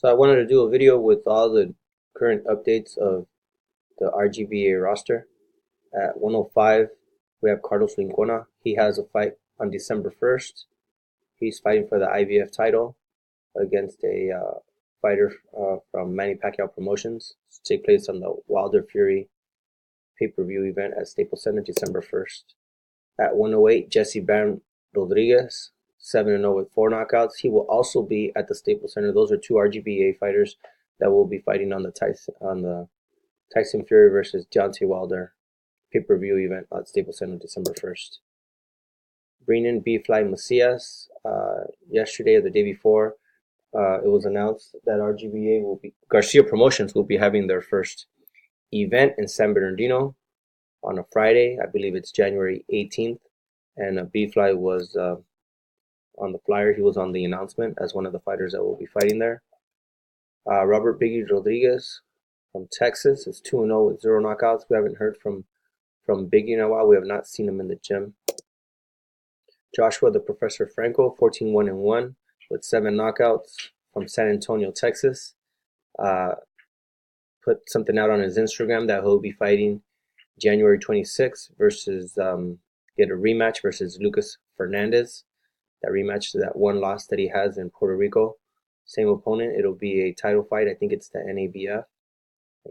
So I wanted to do a video with all the current updates of the RGBA roster. At 105, we have Carlos Inkana. He has a fight on December 1st. He's fighting for the IBF title against a fighter from Manny Pacquiao Promotions. It's to take place on the Wilder Fury pay-per-view event at Staples Center December 1st. At 108, Jesse Bam Rodriguez, 7-0 with 4 knockouts. He will also be at the Staples Center. Those are two RGBA fighters that will be fighting on the Tyson Fury versus Deontay Wilder pay-per-view event at Staples Center December 1st. Bringing B-Fly Macias, yesterday or the day before, it was announced that Garcia Promotions will be having their first event in San Bernardino on a Friday. I believe it's January 18th. And B-Fly was on the flyer. He was on the announcement as one of the fighters that will be fighting there. Robert Biggie Rodriguez from Texas is 2-0 with 0 knockouts. We haven't heard from Biggie in a while. We have not seen him in the gym. Joshua the Professor Franco, 14-1-1 with 7 knockouts from San Antonio, Texas. Put something out on his Instagram that he'll be fighting January 26th versus get a rematch versus Lucas Fernandez. That rematch to that one loss that he has in Puerto Rico. Same opponent. It'll be a title fight. I think it's the NABF.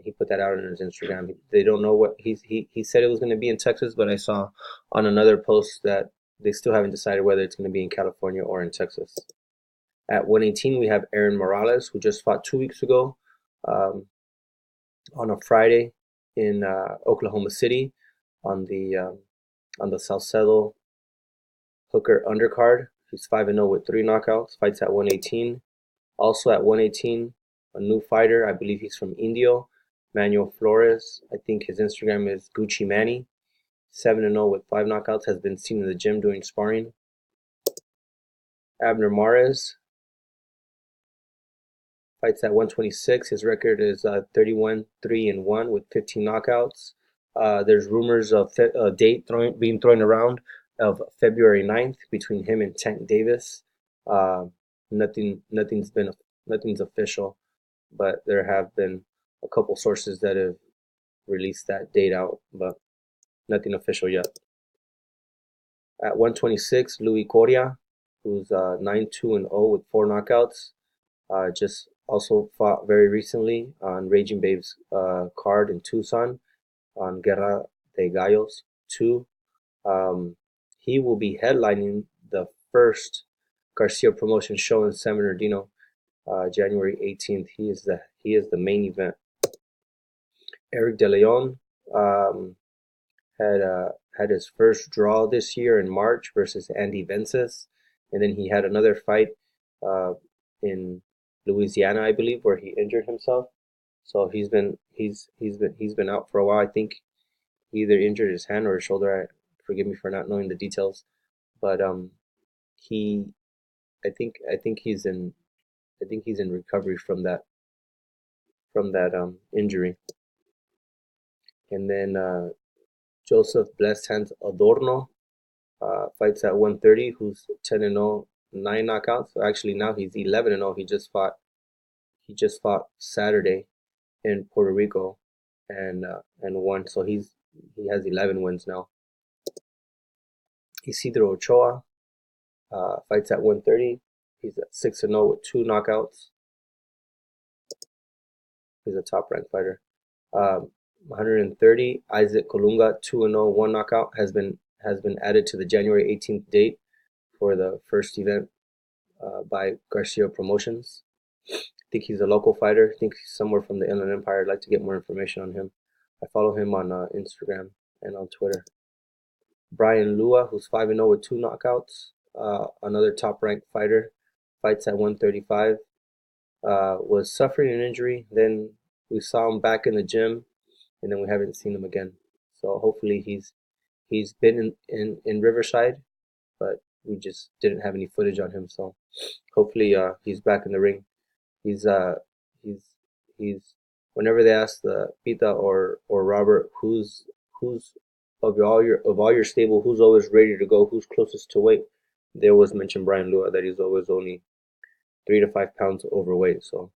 He put that out on his Instagram. They don't know what he said it was going to be in Texas, but I saw on another post that they still haven't decided whether it's going to be in California or in Texas. At 118, we have Aaron Morales, who just fought 2 weeks ago on a Friday in Oklahoma City on the Salcedo Hooker undercard. He's 5-0 with 3 knockouts. Fights at 118. Also at 118, a new fighter. I believe he's from Indio. Manuel Flores. I think his Instagram is Gucci Manny. 7-0 with 5 knockouts. Has been seen in the gym doing sparring. Abner Morris. Fights at 126. His record is 31-3-1 with 15 knockouts. There's rumors of a date being thrown around of February 9th between him and Tank Davis. Nothing's official, but there have been a couple sources that have released that date out, but nothing official yet. At 126, Lui Coria, who's 9-2-0 with 4 knockouts, just also fought very recently on Raging Babe's card in Tucson on Guerra de Gallos 2. He will be headlining the first Garcia Promotion show in San Bernardino, January 18th. He is the main event. Eric De Leon had his first draw this year in March versus Andy Vences, and then he had another fight in Louisiana, I believe, where he injured himself. So he's been out for a while. I think he either injured his hand or his shoulder. Forgive me for not knowing the details, but I think he's in recovery from that injury. And then Joseph Blessed Hands Adorno fights at 130, who's 10-0, 9 knockouts. So actually now he's 11-0. He just fought Saturday in Puerto Rico and won. So he has 11 wins now. Isidro Ochoa fights at 130. He's at 6-0 with 2 knockouts. He's a top-ranked fighter. 130, Isaac Colunga, 2-0, 1 knockout, has been added to the January 18th date for the first event by Garcia Promotions. I think he's a local fighter. I think he's somewhere from the Inland Empire. I'd like to get more information on him. I follow him on Instagram and on Twitter. Brian Lua, who's 5-0 with 2 knockouts, another top-ranked fighter, fights at 135. Was suffering an injury. Then we saw him back in the gym, and then we haven't seen him again. So hopefully he's been in Riverside, but we just didn't have any footage on him. So hopefully he's back in the ring. He's whenever they ask the Pita or Robert who's of all your stable, who's always ready to go, who's closest to weight, they always mention Brian Lua, that he's always only 3 to 5 pounds overweight. So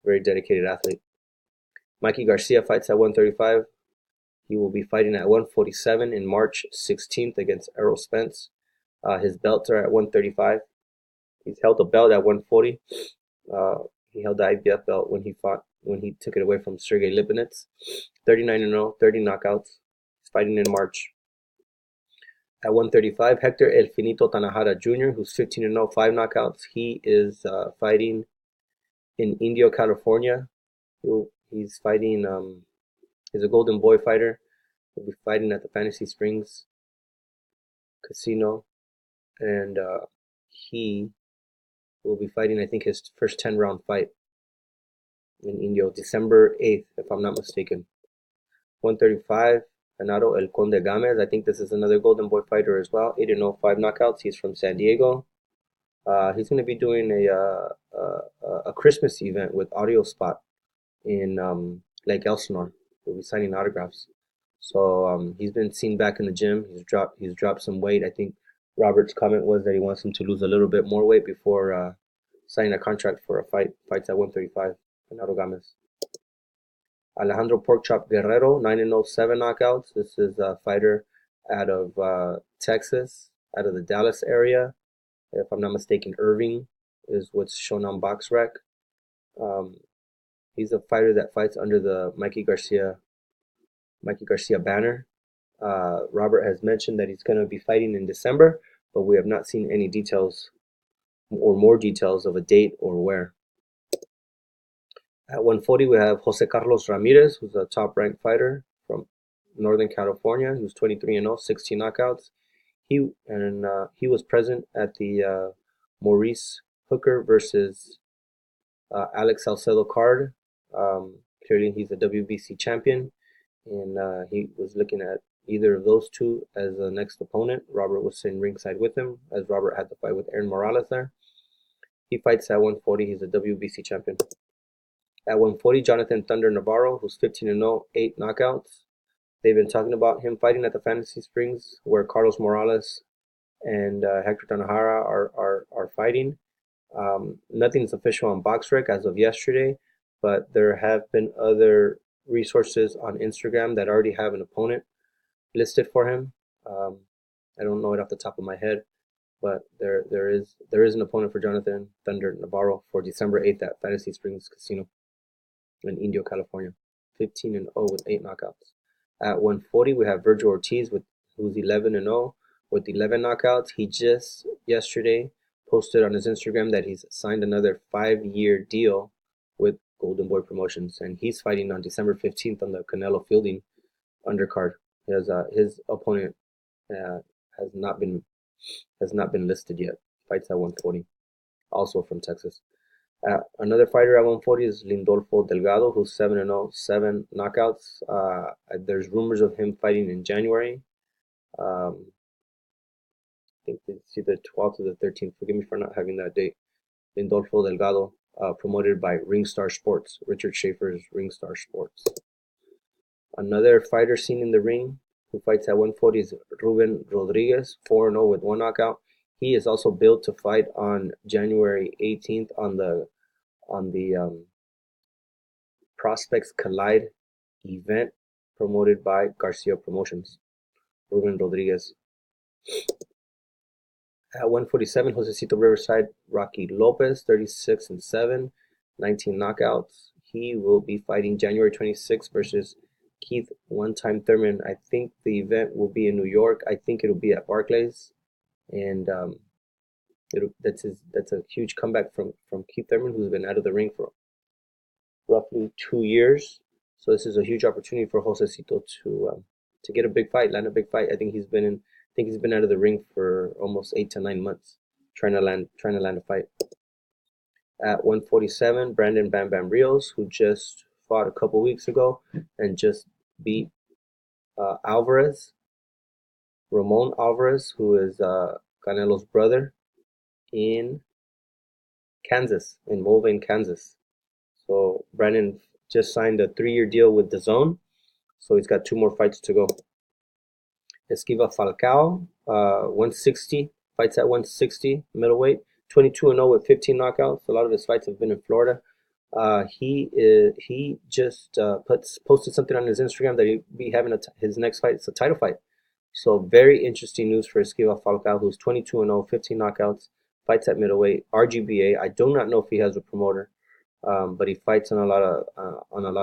Very dedicated athlete. Mikey Garcia fights at 135. He will be fighting at 147 in March 16th against Errol Spence. His belts are at 135. He's held the belt at 140. He held the IBF belt when he took it away from Sergey Lipinets. 39-0, 30 knockouts. He's fighting in March. At 135, Hector El Finito Tanajara Jr., who's 15-0, 5 knockouts. He is fighting in Indio, California. He's fighting, he's a Golden Boy fighter. He'll be fighting at the Fantasy Springs Casino. And he will be fighting, I think, his first 10-round fight in Indio, December 8th, if I'm not mistaken. 135, Renato El Conde Gamez. I think this is another Golden Boy fighter as well. 8-0, 5 knockouts. He's from San Diego. He's going to be doing a Christmas event with Audio Spot in Lake Elsinore. He'll be signing autographs. So he's been seen back in the gym. He's dropped some weight. I think Robert's comment was that he wants him to lose a little bit more weight before signing a contract for a fight. Fights at 135. Renato Gamez. Alejandro Porkchop Guerrero, 9-0, 7 knockouts. This is a fighter out of Texas, out of the Dallas area. If I'm not mistaken, Irving is what's shown on BoxRec. He's a fighter that fights under the Mikey Garcia banner. Robert has mentioned that he's going to be fighting in December, but we have not seen any details or more details of a date or where. At 140, we have Jose Carlos Ramirez, who's a top-ranked fighter from Northern California. He was 23-0, 16 knockouts. He was present at the Maurice Hooker versus Alex Salcedo card. Clearly, he's a WBC champion, and he was looking at either of those two as the next opponent. Robert was sitting ringside with him, as Robert had the fight with Aaron Morales there. He fights at 140. He's a WBC champion. At 140, Jonathan Thunder Navarro, who's 15-0, 8 knockouts. They've been talking about him fighting at the Fantasy Springs, where Carlos Morales and Hector Tanajara are fighting. Nothing's official on BoxRec as of yesterday, but there have been other resources on Instagram that already have an opponent listed for him. I don't know it off the top of my head, but there is an opponent for Jonathan Thunder Navarro for December 8th at Fantasy Springs Casino in Indio, California. 15-0 with 8 knockouts. At 140, we have Virgil Ortiz, who's 11-0 with 11 knockouts. He just yesterday posted on his Instagram that he's signed another 5-year deal with Golden Boy Promotions, and he's fighting on December 15th on the Canelo Fielding undercard. His opponent has not been listed yet. Fights at 140, also from Texas. Another fighter at 140 is Lindolfo Delgado, who's 7-0, 7 knockouts. There's rumors of him fighting in January. I think it's either 12th or the 13th. Forgive me for not having that date. Lindolfo Delgado, promoted by Ringstar Sports, Richard Schaefer's Ringstar Sports. Another fighter seen in the ring who fights at 140 is Ruben Rodriguez, 4-0 with 1 knockout. He is also billed to fight on January 18th on the Prospects Collide event promoted by Garcia Promotions. Ruben Rodriguez. At 147, Josesito Riverside, Rocky Lopez, 36-7, 19 knockouts. He will be fighting January 26th versus Keith One-Time Thurman. I think the event will be in New York. I think it'll be at Barclays. And that's a huge comeback from Keith Thurman, who's been out of the ring for roughly 2 years. So this is a huge opportunity for Josesito to get a big fight, land a big fight. I think he's been out of the ring for almost 8 to 9 months, trying to land a fight. At 147, Brandon Bam Bam Rios, who just fought a couple weeks ago and just beat Ramon Alvarez, who is Canelo's brother, in Kansas, in Mulvane, Kansas. So Brandon just signed a 3-year deal with DAZN, so he's got 2 more fights to go. Esquiva Falcao, 160, fights at 160 middleweight, 22-0 with 15 knockouts. A lot of his fights have been in Florida. He just posted something on his Instagram that he'll be having his next fight. It's a title fight. So very interesting news for Esquivel Falcao, who's 22-0, 15 knockouts, fights at middleweight, RGBA. I do not know if he has a promoter, but he fights on a lot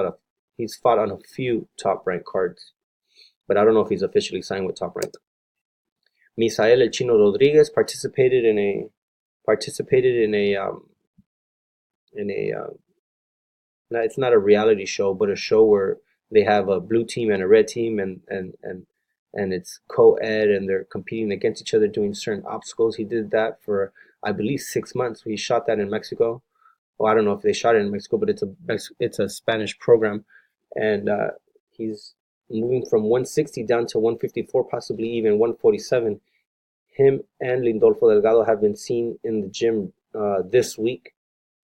of He's fought on a few top ranked cards, but I don't know if he's officially signed with Top Rank. Misael El Chino Rodriguez participated in a it's not a reality show, but a show where they have a blue team and a red team, and it's co-ed, and they're competing against each other doing certain obstacles. He did that for, I believe, 6 months. He shot that in Mexico. Well, I don't know if they shot it in Mexico, but it's a Spanish program, and he's moving from 160 down to 154, possibly even 147. Him and Lindolfo Delgado have been seen in the gym this week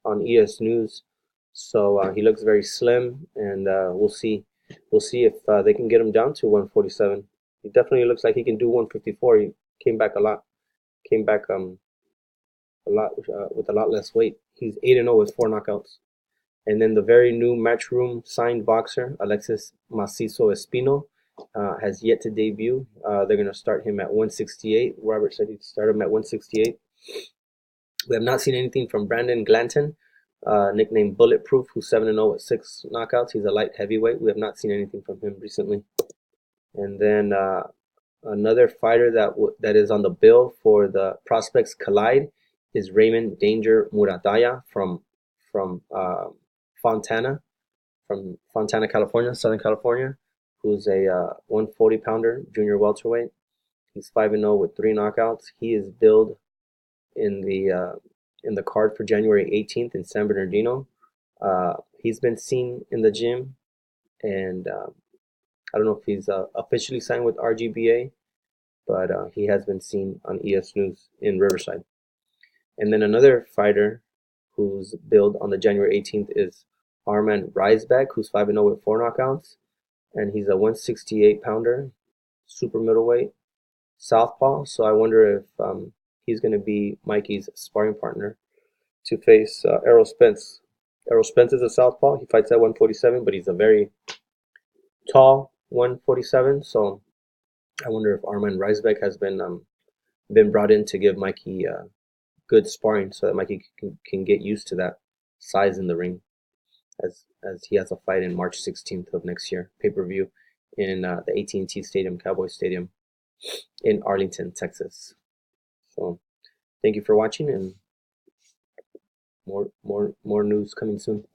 on ES News. So he looks very slim, and we'll see. We'll see if they can get him down to 147. He definitely looks like he can do 154. He came back a lot. Came back a lot with a lot less weight. He's 8-0 with 4 knockouts. And then the very new Matchroom signed boxer Alexis Macizo Espino has yet to debut. They're going to start him at 168. Robert said he'd start him at 168. We have not seen anything from Brandon Glanton, nicknamed Bulletproof, who's 7-0 with 6 knockouts. He's a light heavyweight. We have not seen anything from him recently. And then another fighter that is on the bill for the Prospects Collide is Raymond Danger Murataya from Fontana, California, Southern California, who's a 140-pounder junior welterweight. He's 5-0 with 3 knockouts. He is billed in the card for January 18th in San Bernardino. He's been seen in the gym, and I don't know if he's officially signed with RGBA, but he has been seen on ES News in Riverside. And then another fighter who's billed on the January 18th is Armin Riseback, who's 5-0 with 4 knockouts, and he's a 168-pounder, super middleweight, southpaw. So I wonder if he's going to be Mikey's sparring partner to face Errol Spence. Errol Spence is a southpaw. He fights at 147, but he's a very tall 147. So I wonder if Armin Riseback has been brought in to give Mikey good sparring, so that Mikey can get used to that size in the ring, as he has a fight in March 16th of next year, pay-per-view in the AT&T Stadium, Cowboy Stadium in Arlington, Texas. So thank you for watching, and more news coming soon.